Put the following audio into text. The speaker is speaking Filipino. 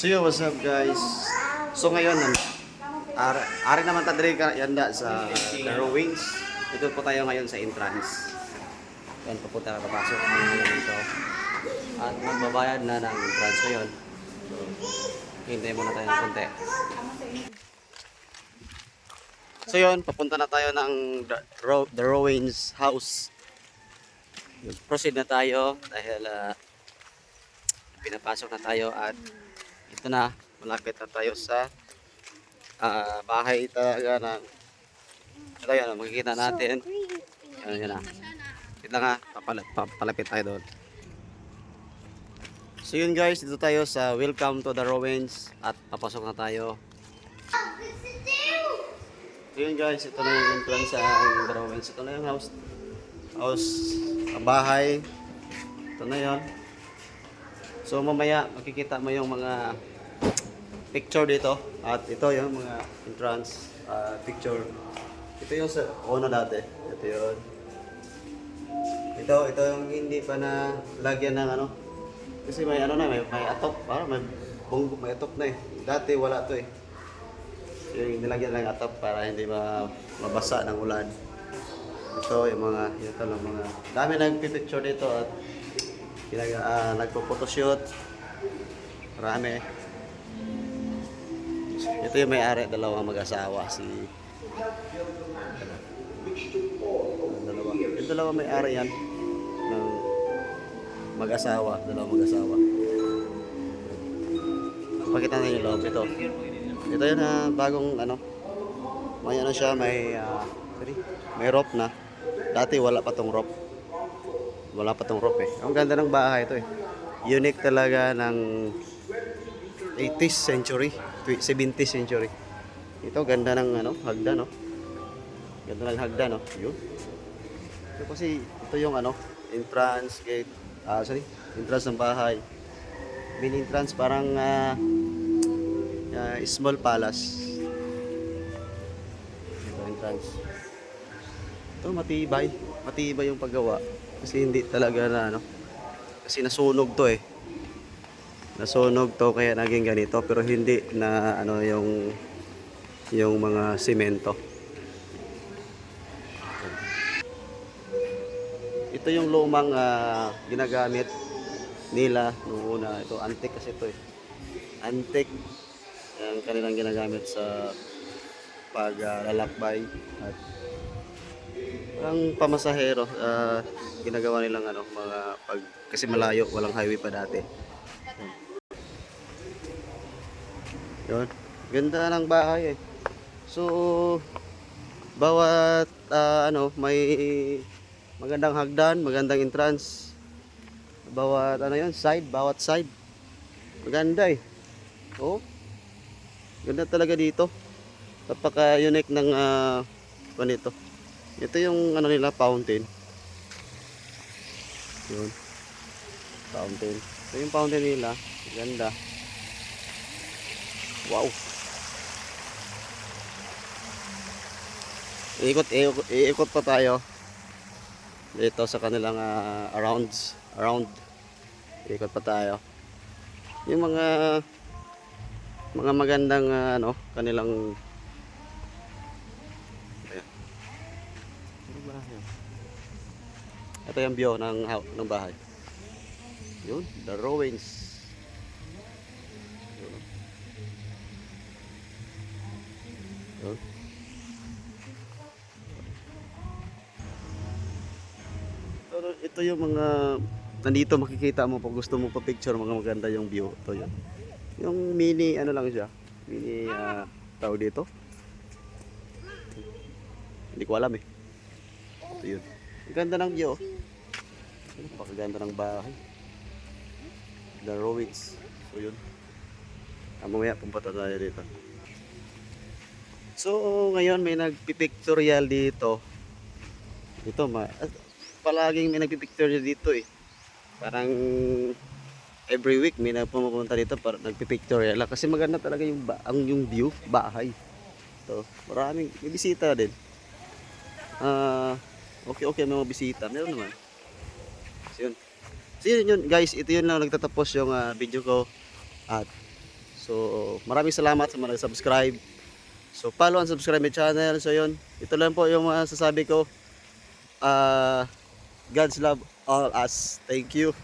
So yo, what's up guys? So ngayon, ari naman ta diri ka yanda sa drawings. Ito po tayo ngayon sa entrance. Yan po tayo papasok ngayon dito. At magbabayad na ng entrance ngayon. So, hintayin muna tayo ng konti. So yun, papunta na tayo ng the Rowings house. Proceed na tayo dahil pinapasok na tayo at ito na, malapit na tayo sa bahay talaga ng ito yan, makikita natin yan na, kita nga, papalapit tayo doon. So yun guys, dito tayo sa welcome to the Rowings at papasok na tayo. So yun guys, ito na yung entrance sa the Rowings. Ito na yung house bahay, ito na yun. So mamaya makikita mo yung mga picture dito at ito yung mga entrance picture. Ito yung sa una dati. Ito yun. Ito yung hindi pa na lagyan ng ano. Kasi may ano na, may atop, para may bunggo, may atop na eh. Dati wala to eh. So, yung nilagyan lang atop para hindi mabasa ng ulan. Ito yung mga dami nagpi-picture dito at nagpo-photoshoot. Marami. Ito yung may-ari, dalawang mag-asawa yung dalawa may-ari yan ng dalawang mag-asawa. Pakita na yung loob ito. Ito yun bagong may siya, may rope na. Dati wala pa tong rope. Eh. Ang ganda ng bahay ito eh. Unique talaga ng 80th century, 70th century. Ito ganda ng hagdan no. Ganda ng hagdan no. Yun. Ito kasi ito yung entrance gate. Entrance ng bahay. Main entrance parang small palace. Ito entrance. Ito matibay yung paggawa. Kasi hindi talaga kasi nasunog to eh. Nasunog to kaya naging ganito pero hindi na yung mga semento. Ito yung lumang ginagamit nila noong una. Ito antique kasi ito eh. Antique ang kanilang ginagamit sa paglalakbay at ang pamasahero ginagawa nilang kasi malayo, walang highway pa dati. Yun. Ganda ng bahay eh. So bawat may magandang hagdan, magandang entrance. Bawat bawat side. Maganda eh. Oh. Ganda talaga dito. Napaka-unique ng ganito. Ito yung nila fountain. Yun. Fountain. Ito yung fountain nila. Ganda. Wow. Iikot pa tayo dito sa kanilang around. Iikot pa tayo. Yung mga magandang kanilang ito yung view ng bahay. Yun, the Rowings. Yun. Ito yung mga nandito makikita mo pag gusto mo pa picture, mga maganda yung view. Ito yun. Yung mini lang siya. Mini tao dito. Hindi ko alam eh. Ito yun. Ang ganda ng view. Napakaganda ng bahay. The Rowings. So yun. Mamaya pumunta tayo dito. So ngayon may nagpipictorial dito. Palaging may nagpipictorial dito eh. Parang every week may pumunta dito para nagpipictorial. Kasi maganda talaga yung view, bahay. So maraming may bisita din. Okay, may mga bisita. Meron naman. So yun guys, ito yun lang nagtatapos yung video ko. At So maraming salamat sa mga nag-subscribe. So follow and subscribe my channel. So yun, ito lang po yung mga sasabi ko. God's love all us. Thank you.